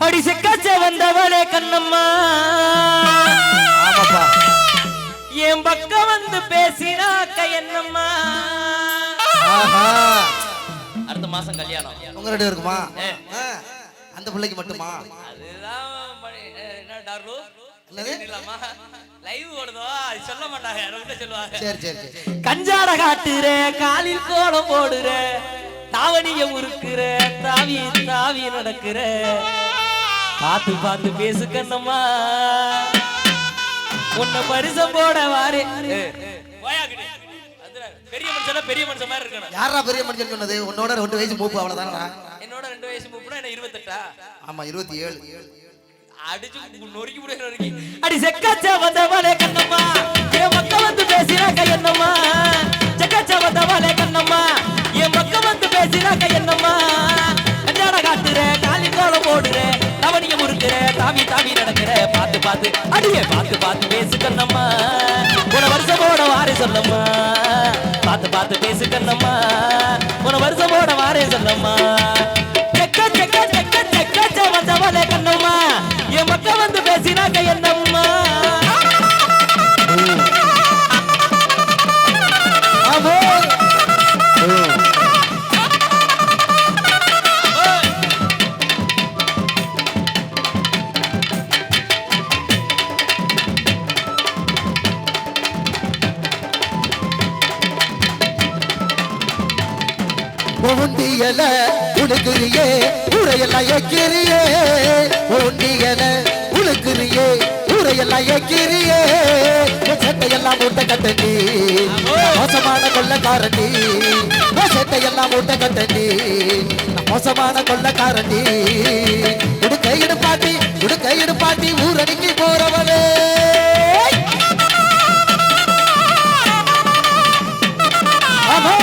அடி செக்காச்ச வந்தவளே கண்ணம்மா என் பக்கம் வந்து பேசினாக்க என்னம்மா அடுத்த மாசம் கல்யாணம் உங்க ரெண்டு இருக்குமா அந்த பிள்ளைக்கு மட்டுமா அதுதான் என்ன டார்லு இல்லமா லைவ் ஓடுதோ அது சொல்ல மாட்டாங்க ரொம்ப சொல்லுவாங்க சரி சரி கஞ்சாட காட்டுற காலில் கோலம் போடுற தாவணிய உருக்குற தாவி தாவி நடக்கிற பார்த்து பார்த்து பேசு கண்ணம்மா உன்னை பரிசம் போட வாரு பெரிய மனுஷனா பெரிய மனுஷன் மாதிரி இருக்கணும் யாரா பெரிய மனுஷன் சொன்னது உன்னோட 2 வயசு மூப்பு அவ்வளவுதானடா என்னோட 2 வயசு மூப்புனா என்ன 28 ஆமா 27 அடிச்சு நொறுக்கி முடிய நொறுக்கி அடி செக்காச்ச வந்தவளே கண்ணம்மா என் மக்க வந்து பேசினாக்க என்னம்மா செக்காச்ச வந்தவளே கண்ணம்மா என் மக்க வந்து பேசினாக்க என்னம்மா கஞ்சாட காட்டுற காலி கோலம் போடுற தவணிய முறுக்குற தாவி தாவி நடக்கிற பார்த்து பார்த்து அடியே பார்த்து பார்த்து பேசு கண்ணம்மா உன வருஷமோட வாரி சொல்லம்மா பார்த்து பார்த்து பேசு கண்ணம்மா உன வருஷமோட வாரி சொல்லம்மா செக்க செக்க செக்க செக்காச்ச வந்தவளே கண்ணம்மா என் மக்க வந்து பேசினாக்க என்னம்மா ஒண்டியல உனக்குரியே ஊரையெல்லாம் ஏக்கிரியே ஒண்டியல உனக்குரியே ஊரையெல்லாம் ஏக்கிரியே சட்டையெல்லாம் மூட்டை கட்டண்டி மோசமான கொள்ளக்காரண்டி சட்டையெல்லாம் மூட்டை கட்டண்டி மோசமான கொள்ளக்காரண்டி உடுக்கை இடுப்பாட்டி ஊரடிக்கு போறவளே ஆமா